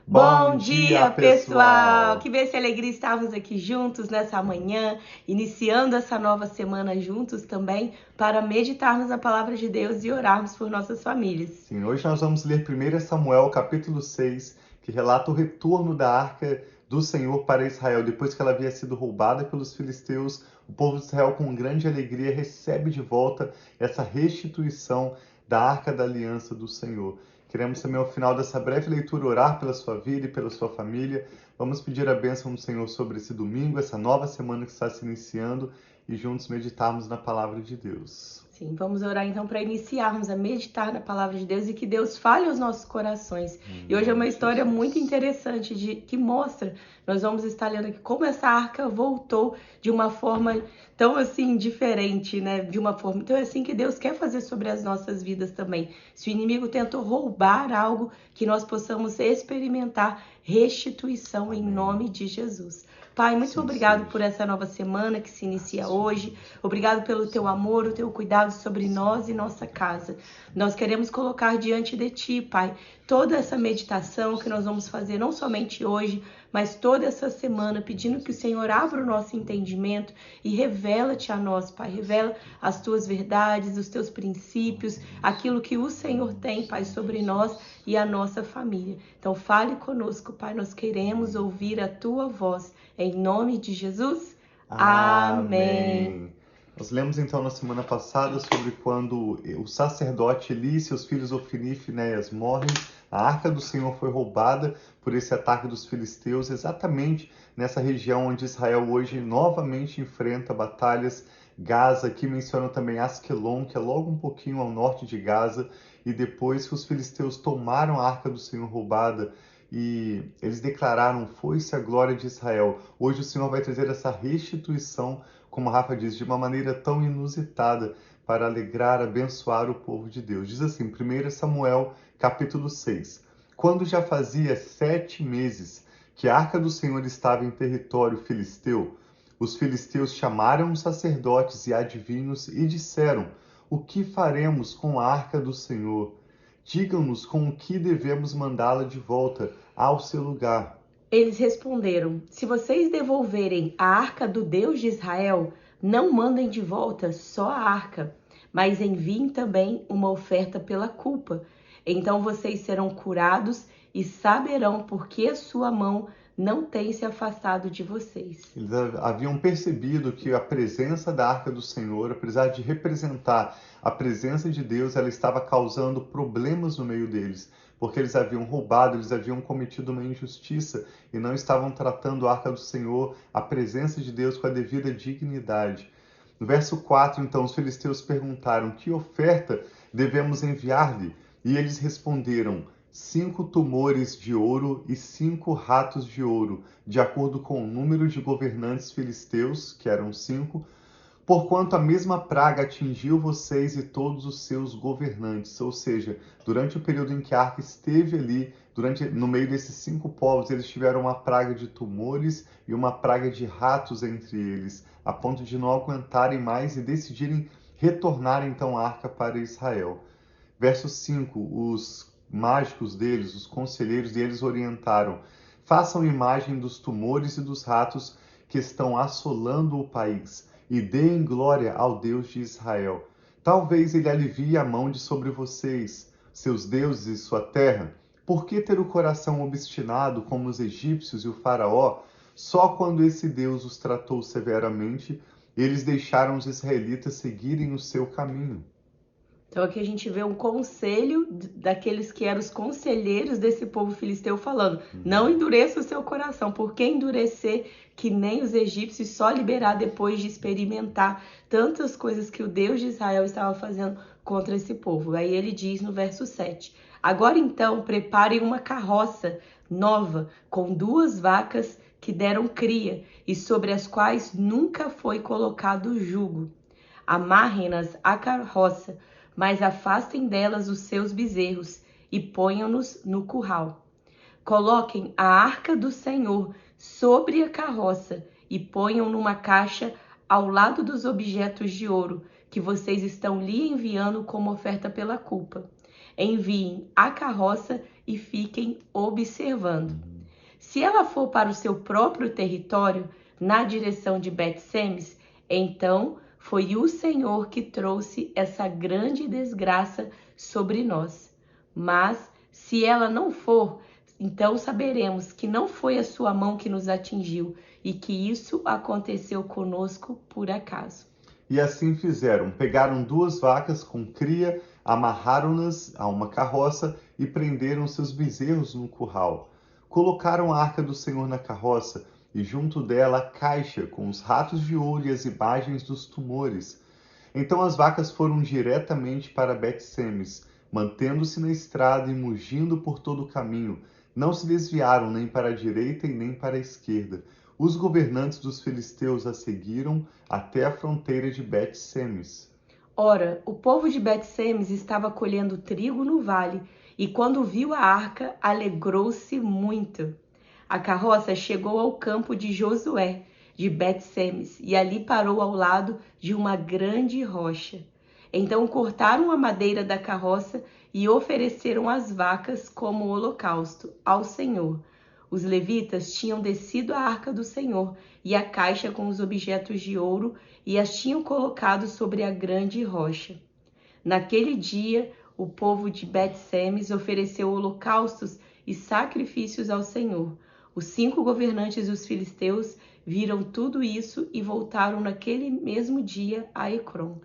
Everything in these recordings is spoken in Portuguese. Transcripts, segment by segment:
Bom dia, pessoal! Que bênção e alegria estarmos aqui juntos nessa manhã, iniciando essa nova semana juntos também, para meditarmos na palavra de Deus e orarmos por nossas famílias. Sim, hoje nós vamos ler 1 Samuel, capítulo 6, que relata o retorno da Arca do Senhor para Israel. Depois que ela havia sido roubada pelos filisteus, o povo de Israel, com grande alegria, recebe de volta essa restituição da Arca da Aliança do Senhor. Queremos também, ao final dessa breve leitura, orar pela sua vida e pela sua família. Vamos pedir a bênção do Senhor sobre esse domingo, essa nova semana que está se iniciando, e juntos meditarmos na palavra de Deus. Sim, vamos orar então para iniciarmos a meditar na palavra de Deus e que Deus fale aos nossos corações. E hoje é uma história muito interessante que mostra, nós vamos estar lendo aqui como essa arca voltou de uma forma tão assim diferente, né? De uma forma, então é assim que Deus quer fazer sobre as nossas vidas também. Se o inimigo tentou roubar algo, que nós possamos experimentar restituição em nome de Jesus. Pai, muito obrigado por essa nova semana que se inicia hoje. Obrigado pelo teu amor, o teu cuidado sobre nós e nossa casa. Nós queremos colocar diante de ti, Pai, toda essa meditação que nós vamos fazer, não somente hoje, mas toda essa semana, pedindo que o Senhor abra o nosso entendimento e revela-te a nós, Pai. Revela as tuas verdades, os teus princípios, aquilo que o Senhor tem, Pai, sobre nós e a nossa família. Então fale conosco, Pai, nós queremos ouvir a tua voz. Em nome de Jesus, amém. Nós lemos então na semana passada sobre quando o sacerdote Eli e seus filhos Ofni e Finéias morrem. A arca do Senhor foi roubada por esse ataque dos filisteus, exatamente nessa região onde Israel hoje novamente enfrenta batalhas. Gaza, aqui menciona também Asquelon, que é logo um pouquinho ao norte de Gaza, e depois que os filisteus tomaram a arca do Senhor roubada, e eles declararam: foi-se a glória de Israel. Hoje o Senhor vai trazer essa restituição, como a Rafa diz, de uma maneira tão inusitada, para alegrar, abençoar o povo de Deus. Diz assim, 1 Samuel, capítulo 6. Quando já fazia 7 meses que a arca do Senhor estava em território filisteu, os filisteus chamaram os sacerdotes e adivinhos e disseram: o que faremos com a arca do Senhor? Digam-nos com o que devemos mandá-la de volta ao seu lugar. Eles responderam: se vocês devolverem a arca do Deus de Israel, não mandem de volta só a arca, mas enviem também uma oferta pela culpa. Então vocês serão curados e saberão por que a sua mão não tem se afastado de vocês. Eles haviam percebido que a presença da Arca do Senhor, apesar de representar a presença de Deus, ela estava causando problemas no meio deles, porque eles haviam roubado, eles haviam cometido uma injustiça e não estavam tratando a Arca do Senhor, a presença de Deus, com a devida dignidade. No verso 4, então, os filisteus perguntaram: que oferta devemos enviar-lhe? E eles responderam: 5 tumores de ouro e 5 ratos de ouro, de acordo com o número de governantes filisteus, que eram 5, porquanto a mesma praga atingiu vocês e todos os seus governantes. Ou seja, durante o período em que a arca esteve ali, no meio desses 5 povos, eles tiveram uma praga de tumores e uma praga de ratos entre eles, a ponto de não aguentarem mais e decidirem retornar então a arca para Israel. Verso 5, os mágicos deles, os conselheiros deles orientaram: façam imagem dos tumores e dos ratos que estão assolando o país e deem glória ao Deus de Israel. Talvez ele alivie a mão de sobre vocês, seus deuses e sua terra. Por que ter o coração obstinado como os egípcios e o faraó? Só quando esse Deus os tratou severamente, eles deixaram os israelitas seguirem o seu caminho. Então aqui a gente vê um conselho daqueles que eram os conselheiros desse povo filisteu falando: não endureça o seu coração, porque endurecer que nem os egípcios, só liberar depois de experimentar tantas coisas que o Deus de Israel estava fazendo contra esse povo. Aí ele diz no verso 7: agora então preparem uma carroça nova com 2 vacas que deram cria e sobre as quais nunca foi colocado jugo. Amarrem-nas à carroça, mas afastem delas os seus bezerros e ponham-nos no curral. Coloquem a arca do Senhor sobre a carroça e ponham numa caixa ao lado dos objetos de ouro que vocês estão lhe enviando como oferta pela culpa. enviem a carroça e fiquem observando. Se ela for para o seu próprio território, na direção de Bet-Semes, então foi o Senhor que trouxe essa grande desgraça sobre nós. Mas se ela não for, então saberemos que não foi a sua mão que nos atingiu e que isso aconteceu conosco por acaso. E assim fizeram. Pegaram 2 vacas com cria, amarraram-nas a uma carroça e prenderam seus bezerros no curral. Colocaram a arca do Senhor na carroça e junto dela a caixa com os ratos de ouro e as imagens dos tumores. Então as vacas foram diretamente para Bet-Semes, mantendo-se na estrada e mugindo por todo o caminho. Não se desviaram nem para a direita e nem para a esquerda. Os governantes dos filisteus a seguiram até a fronteira de Bet-Semes. Ora, o povo de Bet-Semes estava colhendo trigo no vale, e quando viu a arca, alegrou-se muito. A carroça chegou ao campo de Josué, de Bet-Semes, e ali parou ao lado de uma grande rocha. Então cortaram a madeira da carroça e ofereceram as vacas como holocausto ao Senhor. Os levitas tinham descido a arca do Senhor e a caixa com os objetos de ouro e as tinham colocado sobre a grande rocha. Naquele dia, o povo de Bet-Semes ofereceu holocaustos e sacrifícios ao Senhor. Os 5 governantes dos filisteus viram tudo isso e voltaram naquele mesmo dia a Ecrom.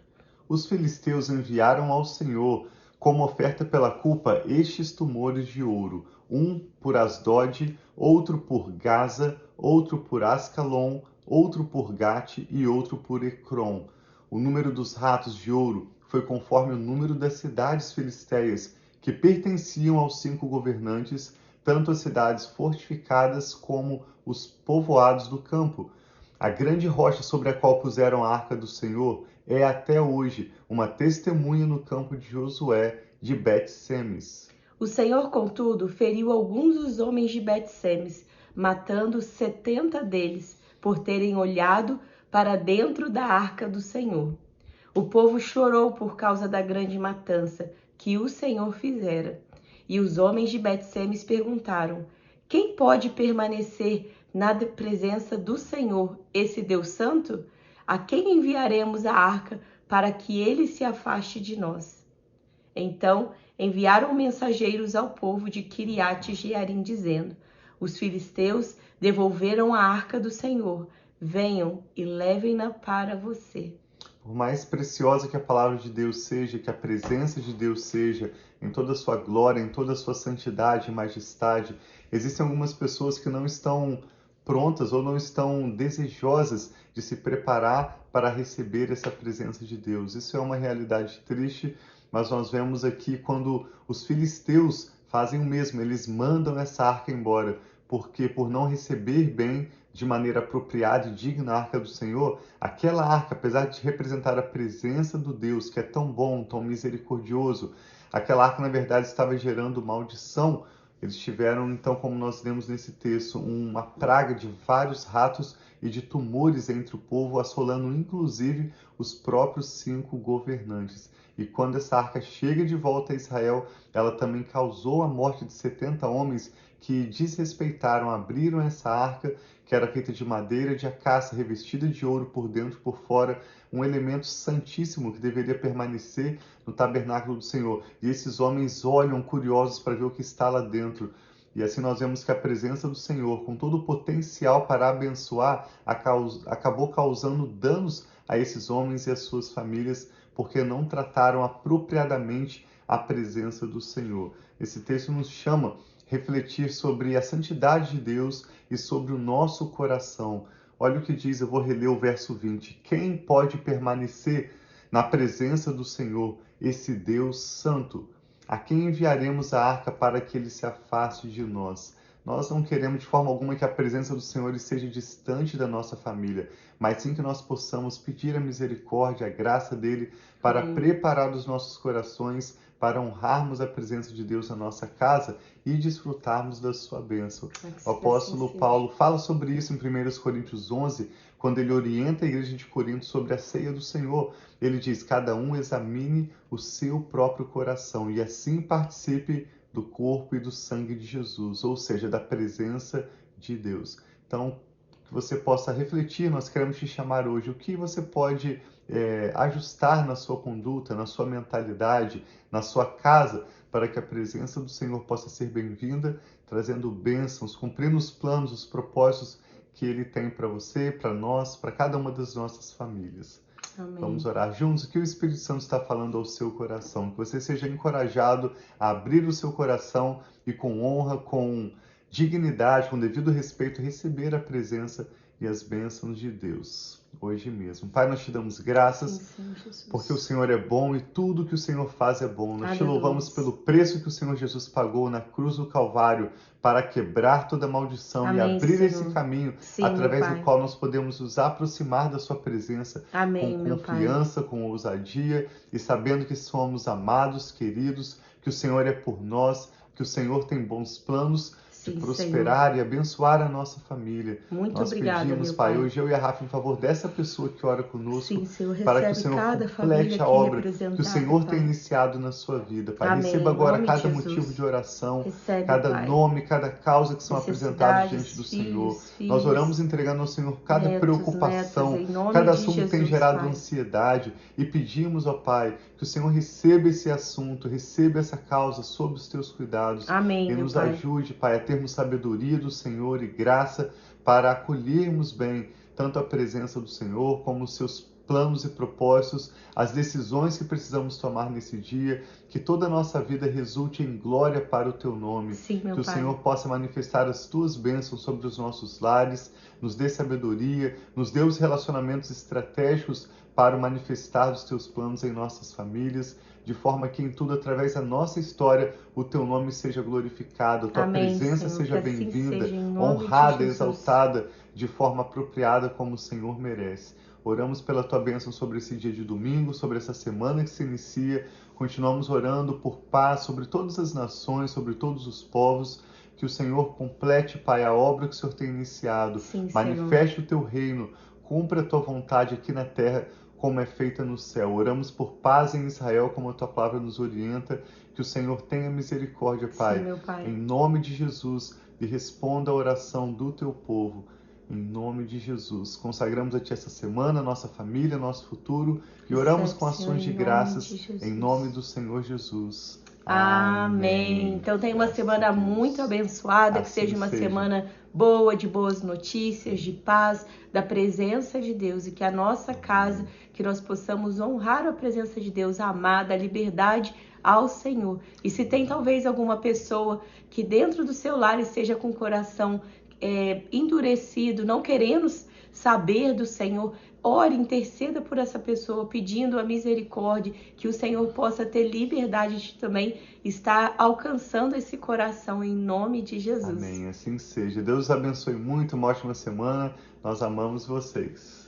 Os filisteus enviaram ao Senhor, como oferta pela culpa, estes tumores de ouro, um por Asdod, outro por Gaza, outro por Ascalon, outro por Gate e outro por Ecrom. O número dos ratos de ouro foi conforme o número das cidades filisteias, que pertenciam aos 5 governantes, tanto as cidades fortificadas como os povoados do campo. A grande rocha sobre a qual puseram a arca do Senhor é até hoje uma testemunha no campo de Josué de Bet-Semes. O Senhor, contudo, feriu alguns dos homens de Bet-Semes, matando 70 deles, por terem olhado para dentro da arca do Senhor. O povo chorou por causa da grande matança que o Senhor fizera. E os homens de Bet-Semes perguntaram: quem pode permanecer na presença do Senhor, esse Deus santo? A quem enviaremos a arca para que ele se afaste de nós? Então enviaram mensageiros ao povo de Quiriate-Jearim, dizendo: os filisteus devolveram a arca do Senhor. Venham e levem-na para você. Por mais preciosa que a palavra de Deus seja, que a presença de Deus seja, em toda a sua glória, em toda a sua santidade e majestade, existem algumas pessoas que não estão prontas ou não estão desejosas de se preparar para receber essa presença de Deus. Isso é uma realidade triste, mas nós vemos aqui quando os filisteus fazem o mesmo, eles mandam essa arca embora, porque por não receber bem, de maneira apropriada e digna a arca do Senhor, aquela arca, apesar de representar a presença do Deus, que é tão bom, tão misericordioso, aquela arca, na verdade, estava gerando maldição. Eles tiveram, então, como nós lemos nesse texto, uma praga de vários ratos e de tumores entre o povo, assolando inclusive os próprios 5 governantes. E quando essa arca chega de volta a Israel, ela também causou a morte de 70 homens que desrespeitaram, abriram essa arca, que era feita de madeira de acácia, revestida de ouro por dentro e por fora, um elemento santíssimo que deveria permanecer no tabernáculo do Senhor. E esses homens olham curiosos para ver o que está lá dentro. E assim nós vemos que a presença do Senhor, com todo o potencial para abençoar, acabou causando danos a esses homens e às suas famílias, porque não trataram apropriadamente a presença do Senhor. Esse texto nos chama refletir sobre a santidade de Deus e sobre o nosso coração. Olha o que diz, eu vou reler o verso 20. Quem pode permanecer na presença do Senhor, esse Deus santo? A quem enviaremos a arca para que ele se afaste de nós? Nós não queremos de forma alguma que a presença do Senhor esteja distante da nossa família, mas sim que nós possamos pedir a misericórdia, a graça dele para preparar os nossos corações para honrarmos a presença de Deus na nossa casa e desfrutarmos da sua bênção. O apóstolo Paulo fala sobre isso em 1 Coríntios 11, quando ele orienta a igreja de Corinto sobre a ceia do Senhor. Ele diz: cada um examine o seu próprio coração e assim participe do corpo e do sangue de Jesus, ou seja, da presença de Deus. Então, que você possa refletir, nós queremos te chamar hoje, o que você pode ajustar na sua conduta, na sua mentalidade, na sua casa, para que a presença do Senhor possa ser bem-vinda, trazendo bênçãos, cumprindo os planos, os propósitos que Ele tem para você, para nós, para cada uma das nossas famílias. Amém. Vamos orar juntos. O que o Espírito Santo está falando ao seu coração? Que você seja encorajado a abrir o seu coração e com honra, com dignidade, com devido respeito, receber a presença e as bênçãos de Deus, hoje mesmo. Pai, nós te damos graças, porque o Senhor é bom e tudo que o Senhor faz é bom. Nós te louvamos pelo preço que o Senhor Jesus pagou na cruz do Calvário para quebrar toda maldição e abrir esse caminho através do qual nós podemos nos aproximar da sua presença com confiança, com ousadia e sabendo que somos amados, queridos, que o Senhor é por nós, que o Senhor tem bons planos de prosperar, Senhor, e abençoar a nossa família. Muito obrigada, pedimos, meu Pai, hoje eu e a Rafa, em favor dessa pessoa que ora conosco, Sim, Senhor, para que o Senhor complete a obra que o Senhor tem iniciado na sua vida. Pai, Amém. Receba agora cada motivo de oração, cada nome, cada causa que são apresentados diante do Senhor. Nós oramos entregando ao Senhor cada preocupação, cada assunto que tem gerado ansiedade e pedimos, ó Pai, que o Senhor receba esse assunto, receba essa causa sob os teus cuidados. Amém, e nos ajude, Pai, a termos sabedoria do Senhor e graça para acolhermos bem tanto a presença do Senhor como os seus planos e propósitos, as decisões que precisamos tomar nesse dia, que toda a nossa vida resulte em glória para o teu nome. Sim, meu que o Pai. Senhor possa manifestar as tuas bênçãos sobre os nossos lares, nos dê sabedoria, nos dê os relacionamentos estratégicos para o manifestar dos teus planos em nossas famílias, de forma que em tudo, através da nossa história, o teu nome seja glorificado, a tua presença seja bem-vinda, honrada, exaltada, de forma apropriada como o Senhor merece. Oramos pela tua bênção sobre esse dia de domingo, sobre essa semana que se inicia. Continuamos orando por paz sobre todas as nações, sobre todos os povos. Que o Senhor complete, Pai, a obra que o Senhor tem iniciado. Sim, manifeste o teu reino, cumpra a tua vontade aqui na terra, como é feita no céu. Oramos por paz em Israel, como a tua palavra nos orienta. Que o Senhor tenha misericórdia, Pai. Sim, meu Pai. Em nome de Jesus, e responda a oração do teu povo. Em nome de Jesus. Consagramos a Ti essa semana, nossa família, nosso futuro. E oramos com ações de graças em nome do Senhor Jesus. Amém. Então tenha uma semana muito abençoada, que seja uma semana boa, de boas notícias, de paz, da presença de Deus, e que a nossa casa, que nós possamos honrar a presença de Deus, amar, dar liberdade ao Senhor. E se tem talvez alguma pessoa que dentro do seu lar esteja com o coração endurecido, não querendo saber do Senhor, ore, interceda por essa pessoa, pedindo a misericórdia, que o Senhor possa ter liberdade de também estar alcançando esse coração, em nome de Jesus. Amém, assim seja. Deus os abençoe muito, uma ótima semana, nós amamos vocês.